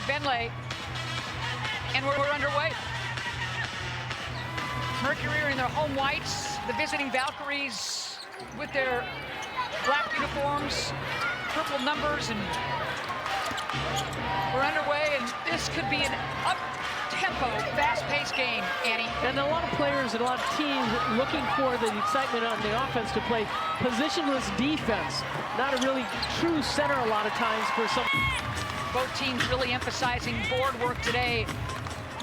Benley, and we're underway. Mercury are in their home whites, the visiting Valkyries with their black uniforms, purple numbers, and we're underway, and this could be an up-tempo, fast-paced game, Annie. And a lot of players and a lot of teams looking for the excitement on the offense to play positionless defense. Not a really true center a lot of times for some. Both teams really emphasizing board work today.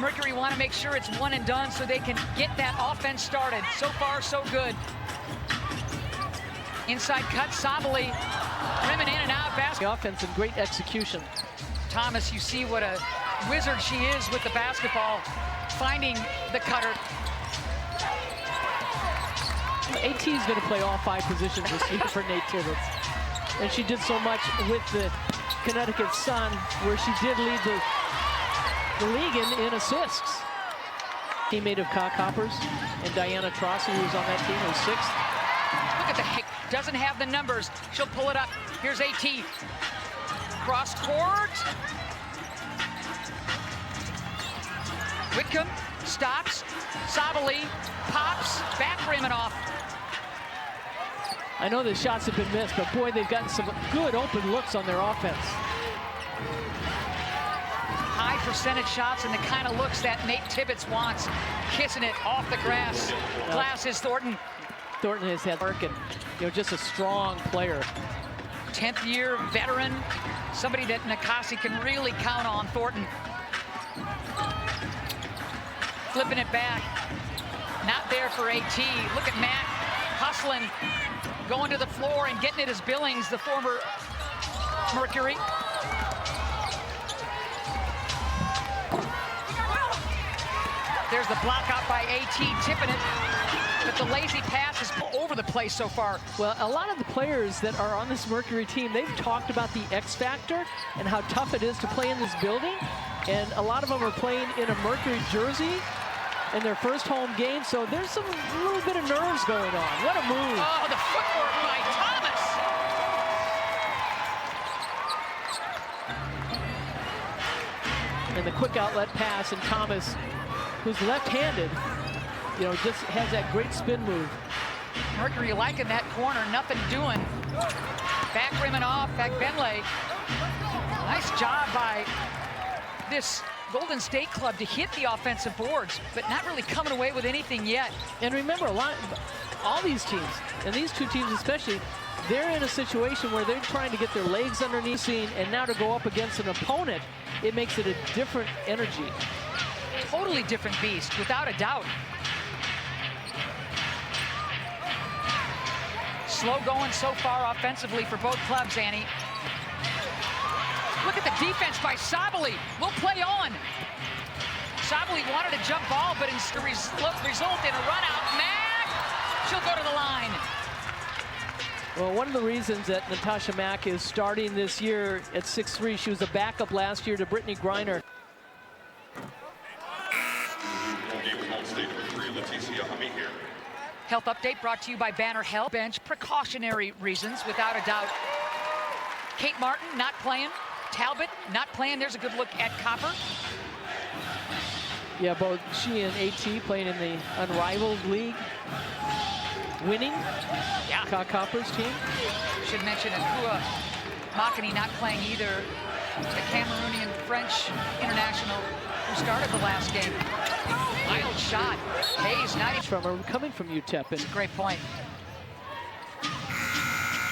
Mercury want to make sure it's one and done so they can get that offense started. So far, so good. Inside cut, Sabali, rimming in and out, basket. The offense and great execution. Thomas, you see what a wizard she is with the basketball, finding the cutter. AT is going to play all 5 positions this year for Nate Tibbetts. And she did so much with the Connecticut Sun, where she did lead the league in assists. Teammate of Coppers and Diana Trossi, who was on that team, was 6th. Look at the heck, doesn't have the numbers. She'll pull it up. Here's AT. Cross court. Whitcomb stops. Sabali pops. Back rim and off. I know the shots have been missed, but boy, they've gotten some good open looks on their offense. High percentage shots and the kind of looks that Nate Tibbetts wants. Kissing it off the grass. Glass is Thornton. Thornton has had work and, just a strong player. 10th year veteran. Somebody that Nakasi can really count on, Thornton. Flipping it back. Not there for AT. Look at Matt hustling, going to the floor and getting it as Billings, the former Mercury. There's the block out by AT, tipping it. But the lazy pass is all over the place so far. Well, a lot of the players that are on this Mercury team, they've talked about the X factor and how tough it is to play in this building. And a lot of them are playing in a Mercury jersey in their first home game. So there's some little bit of nerves going on. What a move. Oh, the footwork by Thomas. And the quick outlet pass, and Thomas, who's left-handed, just has that great spin move. Mercury liking that corner, nothing doing. Back rimming off, back Benley. Nice job by this Golden State club to hit the offensive boards, but not really coming away with anything yet. And remember, all these teams, and these 2 teams especially, they're in a situation where they're trying to get their legs underneath scene, and now to go up against an opponent, it makes it a different energy. Totally different beast, without a doubt. Slow going so far offensively for both clubs, Annie. Look at the defense by Sabali. Will play on. Sabali wanted a jump ball, but instead result in a run out. Mack, she'll go to the line. Well, one of the reasons that Natasha Mack is starting this year at 6'3", she was a backup last year to Brittany Griner. Health update brought to you by Banner Health. Bench, precautionary reasons, without a doubt. Kate Martin not playing. Talbot not playing. There's a good look at Copper. Yeah, both she and AT playing in the Unrivaled League. Winning. Yeah. Copper's team. Should mention Akua Makani not playing either. The Cameroonian French international who started the last game. Wild shot. Hayes, nice. Coming from UTEP. And great point.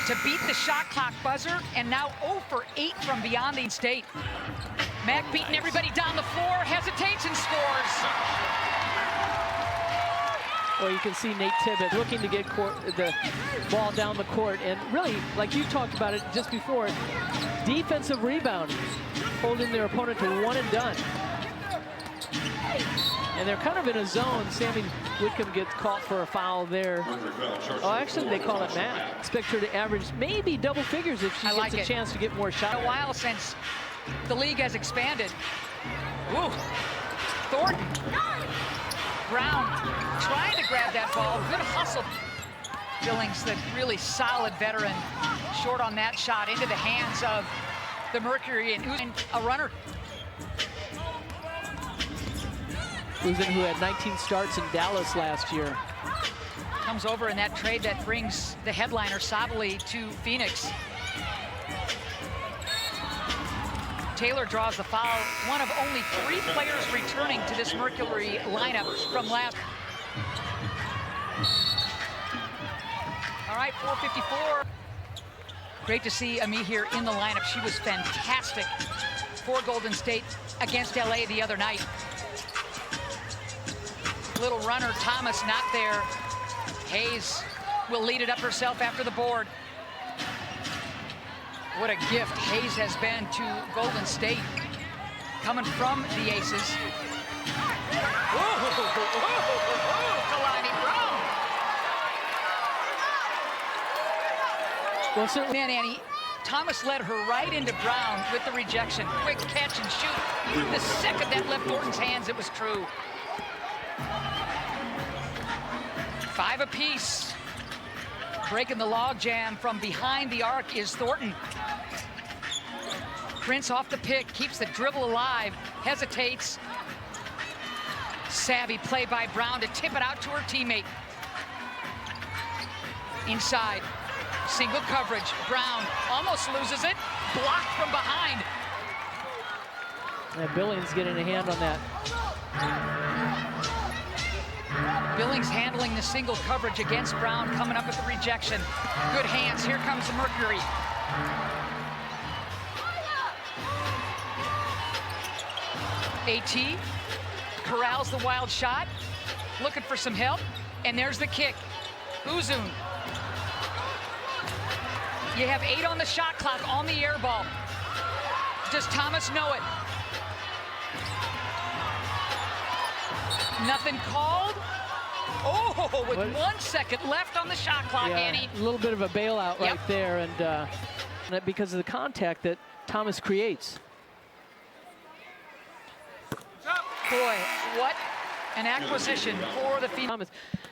To beat the shot clock buzzer, and now 0 for 8 from beyond the state. Mack beating everybody down the floor, hesitates and scores. Well, you can see Nate Tibbetts looking to get the ball down the court, and really, like you talked about it just before, defensive rebound, holding their opponent to 1 and done. And they're kind of in a zone. Sammy Whitcomb gets caught for a foul there. Oh, actually, they call it Matt. Expect her to average maybe double figures if she gets a chance to get more shots. It's been a while since the league has expanded. Ooh, Thornton. Brown trying to grab that ball. Good hustle. Billings, the really solid veteran, short on that shot into the hands of the Mercury, and a runner. Uzun, who had 19 starts in Dallas last year. Comes over in that trade that brings the headliner Sabali to Phoenix. Taylor draws the foul. One of only 3 players returning to this Mercury lineup from last. All right, 4:54. Great to see Ami here in the lineup. She was fantastic for Golden State against LA the other night. Little runner, Thomas not there. Hayes will lead it up herself after the board. What a gift Hayes has been to Golden State, coming from the Aces. Kalani Brown. Well, certainly. Man, Annie, Thomas led her right into Brown with the rejection. Quick catch and shoot. The second that left Thornton's hands, it was true. 5 apiece. Breaking the log jam from behind the arc is Thornton. Prince off the pick, keeps the dribble alive, hesitates. Savvy play by Brown to tip it out to her teammate. Inside, single coverage. Brown almost loses it, blocked from behind. And Billings getting a hand on that. Billings handling the single coverage against Brown, coming up with the rejection. Good hands, here comes the Mercury. AT corrals the wild shot, looking for some help, and there's the kick. Uzun. You have 8 on the shot clock on the air ball. Does Thomas know it? Nothing called. Oh, with 1 second left on the shot clock, Annie. A little bit of a bailout right there, and because of the contact that Thomas creates. Boy, what an acquisition for the Phoenix.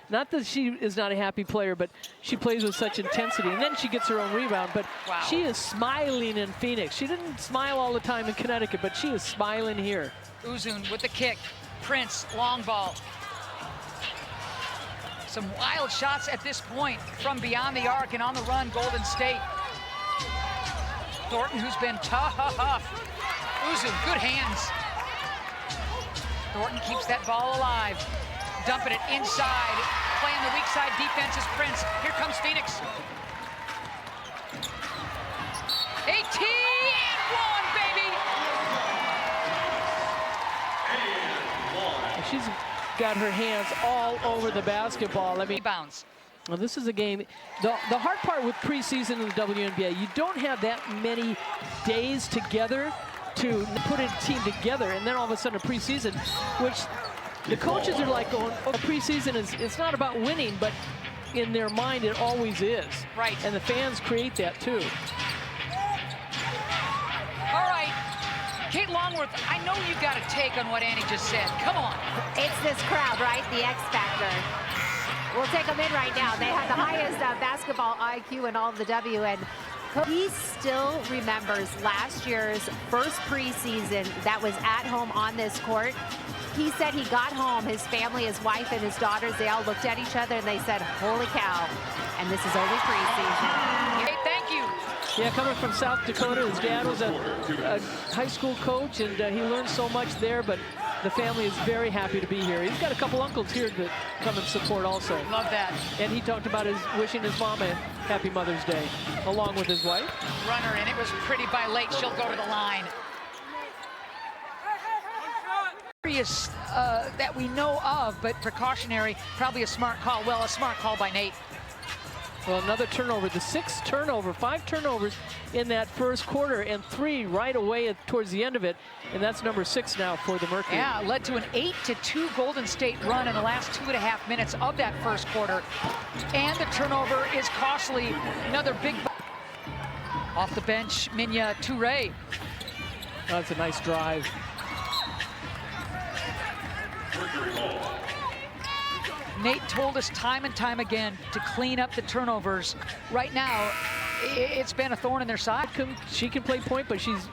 Not that she is not a happy player, but she plays with such intensity, and then she gets her own rebound. But she is smiling in Phoenix. She didn't smile all the time in Connecticut, but she is smiling here. Uzun with the kick. Prince, long ball. Some wild shots at this point from beyond the arc and on the run, Golden State. Thornton, who's been tough. Uzun, good hands. Thornton keeps that ball alive. Dumping it inside. Playing the weak side defense is Prince. Here comes Phoenix. AT and 1, baby! She's got her hands all over the basketball. I mean, Rebounds. well, this is a game. The hard part with preseason in the WNBA, you don't have that many days together to put a team together, and then all of a sudden a preseason, which the coaches are like going, oh, preseason it's not about winning, but in their mind it always is. Right. And the fans create that too. All right, Kate Longworth, I know you got a take on what Annie just said. Come on. It's this crowd, right? The X Factor. We'll take them in right now. They have the highest basketball IQ in all of the W, and he still remembers last year's first preseason that was at home on this court. He said he got home, his family, his wife, and his daughters, they all looked at each other and they said, holy cow, and this is only preseason. Hey, thank you. Yeah, coming from South Dakota, his dad was a high school coach, and he learned so much there, but the family is very happy to be here. He's got a couple uncles here that come and support also. Love that. And he talked about wishing his mom a happy Mother's Day, along with his wife. Runner, and it was pretty by late. She'll go to the line. That we know of, but precautionary, probably a smart call. Well, a smart call by Nate. Well, another turnover, the 6th turnover, 5 turnovers in that first quarter, and 3 right away towards the end of it, and that's number 6 now for the Mercury. Yeah, led to an 8-2 Golden State run in the last 2.5 minutes of that first quarter, and the turnover is costly. Another big off the bench, Minya Toure. That's a nice drive. Nate told us time and time again to clean up the turnovers. Right now, it's been a thorn in their side. She can play point, but she's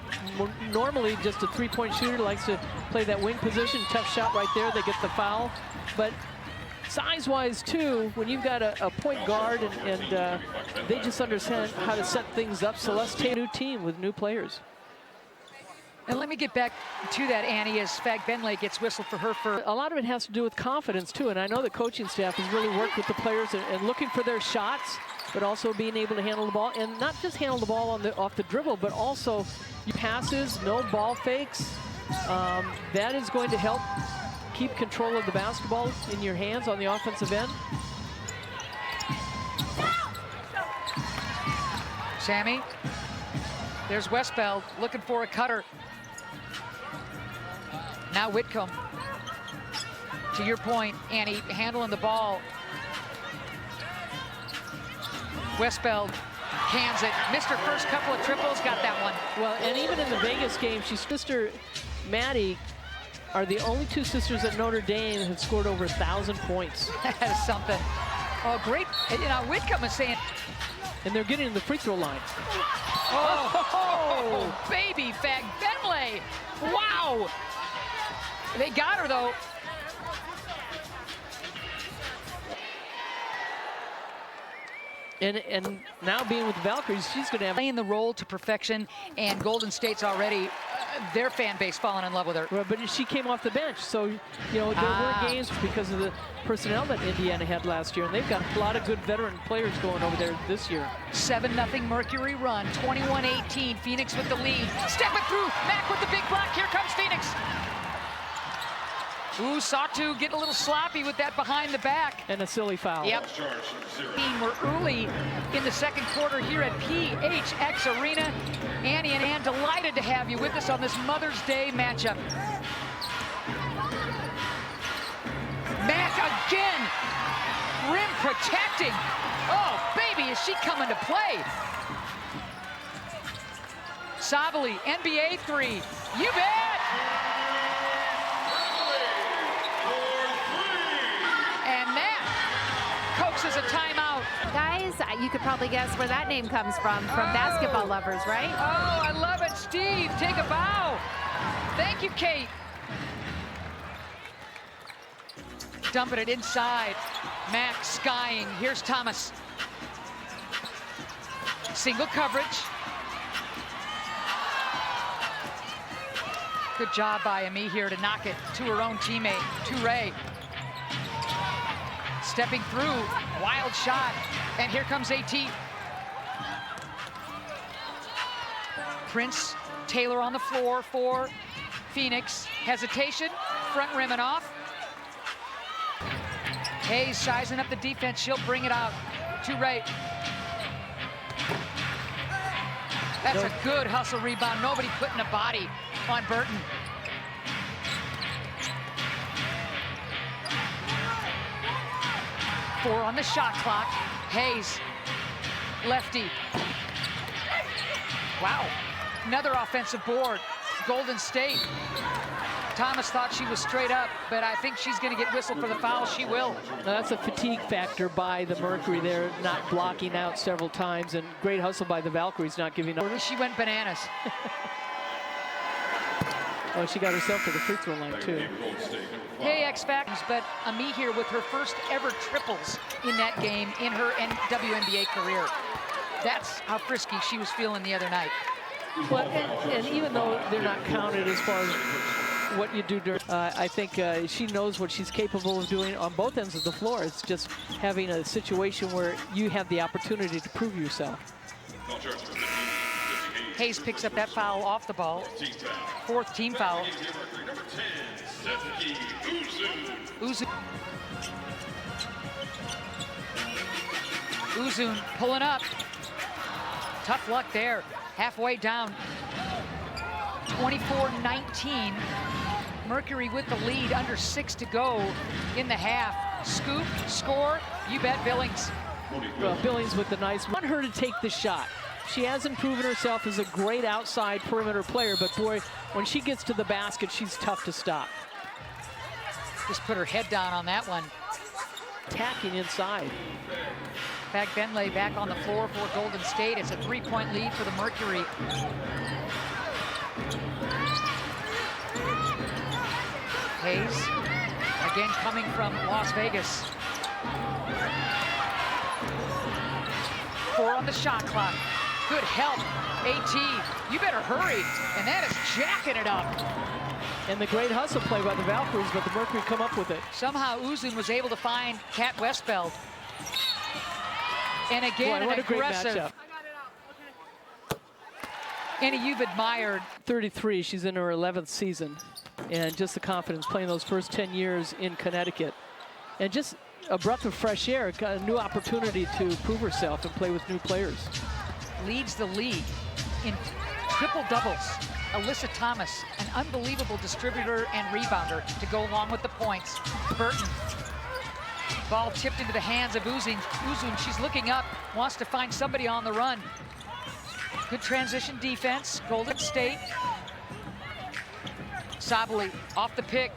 normally just a three-point shooter, likes to play that wing position. Tough shot right there, they get the foul. But size-wise, too, when you've got a point guard and they just understand how to set things up. Celeste, a new team with new players. And let me get back to that, Annie, as Fag Benley gets whistled for her for... A lot of it has to do with confidence, too, and I know the coaching staff has really worked with the players and looking for their shots, but also being able to handle the ball, and not just handle the ball off the dribble, but also passes, no ball fakes. That is going to help keep control of the basketball in your hands on the offensive end. Sammy, there's Westbeld looking for a cutter. Now Whitcomb. To your point, Annie, handling the ball. Westbeld cans it. Missed her first couple of triples, got that one. Well, and even in the Vegas game, sister Maddie are the only two sisters at Notre Dame that have scored over 1,000 points. That is something. Oh, great. You know, Whitcomb is saying... And they're getting to the free throw line. Oh, baby, Fag Benley. Wow. They got her, though. And now being with the Valkyries, she's going to have... Playing the role to perfection, and Golden State's already, their fan base falling in love with her. Well, but she came off the bench, so, you know, there were games because of the personnel that Indiana had last year, and they've got a lot of good veteran players going over there this year. 7-0 Mercury run, 21-18, Phoenix with the lead. Stepping through, Mack with the big block, here comes Phoenix. Ooh, Satu getting a little sloppy with that behind the back. And a silly foul. Yep. We're early in the second quarter here at PHX Arena. Annie and Ann, delighted to have you with us on this Mother's Day matchup. Mack again, rim protecting. Oh, baby, is she coming to play? Savali, NBA three, you bet! Coaxes a timeout. Guys, you could probably guess where that name comes from basketball lovers, right? Oh, I love it. Steve, take a bow. Thank you, Kate. Dumping it inside. Mack skying. Here's Thomas. Single coverage. Good job by Ami here to knock it to her own teammate, Touré. Stepping through, wild shot, and here comes AT. Prince, Taylor on the floor for Phoenix. Hesitation, front rim and off. Hayes sizing up the defense, she'll bring it out. Touré. That's a good hustle rebound. Nobody putting a body on Burton. Four on the shot clock. Hayes, lefty. Wow, another offensive board. Golden State. Thomas thought she was straight up, but I think she's gonna get whistled for the foul. She will. Now, that's a fatigue factor by the Mercury there, not blocking out several times, and great hustle by the Valkyries, not giving up. She went bananas. Oh, she got herself to the free throw line, too. Hey, X Factors, but Ami here with her first ever triples in that game in her WNBA career. That's how frisky she was feeling the other night. Well, and even though they're not counted as far as what you do during, I think she knows what she's capable of doing on both ends of the floor. It's just having a situation where you have the opportunity to prove yourself. Hayes picks up that foul off the ball. Fourth team foul. Uzun pulling up. Tough luck there. Halfway down. 24-19. Mercury with the lead, under 6 to go in the half. Scoop, score, you bet Billings. Well, Billings with the nice. I want her to take the shot. She hasn't proven herself as a great outside perimeter player, but boy, when she gets to the basket, she's tough to stop. Just put her head down on that one. Attacking inside. Benley back on the floor for Golden State. It's a 3-point lead for the Mercury. Hayes, again coming from Las Vegas. 4 on the shot clock. Good help, AT. You better hurry. And that is jacking it up. And the great hustle play by the Valkyries, but the Mercury come up with it. Somehow Uzun was able to find Kat Westfeld. And again, Boy, what an a great aggressive. matchup. Annie, you've admired. 33, she's in her 11th season. And just the confidence playing those first 10 years in Connecticut. And just a breath of fresh air, got a new opportunity to prove herself and play with new players. Leads the league in triple doubles. Alyssa Thomas, an unbelievable distributor and rebounder to go along with the points. Burton. Ball tipped into the hands of Uzun. She's looking up, wants to find somebody on the run. Good transition defense, Golden State. Sabali off the pick.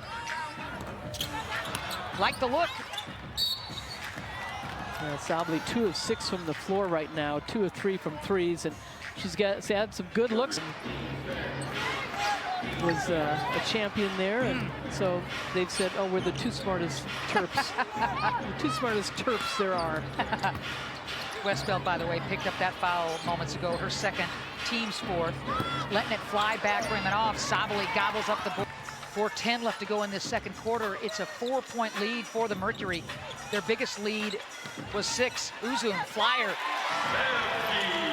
Like the look. Sabali 2 of 6 from the floor right now, 2 of 3 from threes, and she's had some good looks. Was a champion there, and so they've said, oh, we're the 2 smartest Terps. The 2 smartest Terps there are. Westfeld, by the way, picked up that foul moments ago, her second, team's 4th. Letting it fly back, rim and off. Sabali gobbles up the ball. 4:10 left to go in this second quarter. It's a 4-point lead for the Mercury. Their biggest lead was 6. Uzun, flyer.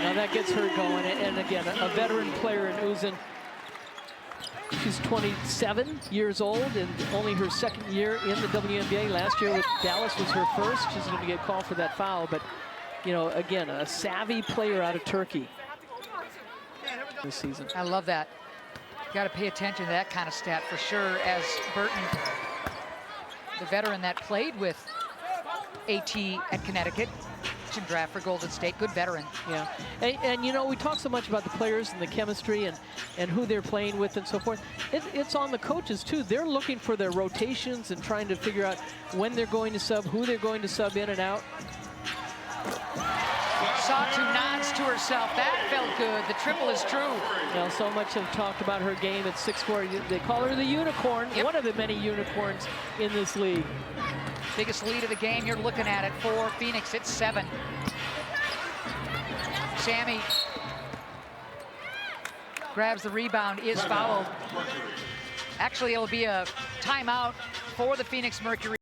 Now that gets her going, and again, a veteran player in Uzun. She's 27 years old and only her 2nd year in the WNBA. Last year with Dallas was her first. She's going to get called for that foul, but you know, again, a savvy player out of Turkey this season. I love that. Got to pay attention to that kind of stat for sure, as Burton, the veteran that played with AT at Connecticut, draft for Golden State, good veteran. Yeah, and you know, we talk so much about the players and the chemistry and who they're playing with and so forth. It's on the coaches too. They're looking for their rotations and trying to figure out when they're going to sub, who they're going to sub in and out. Satu nods to herself. That felt good. The triple is true. Well, so much have talked about her game at 6'4". They call her the unicorn, one of the many unicorns in this league. Biggest lead of the game, you're looking at it for Phoenix. It's 7. Sammy grabs the rebound, is fouled. Actually, it'll be a timeout for the Phoenix Mercury.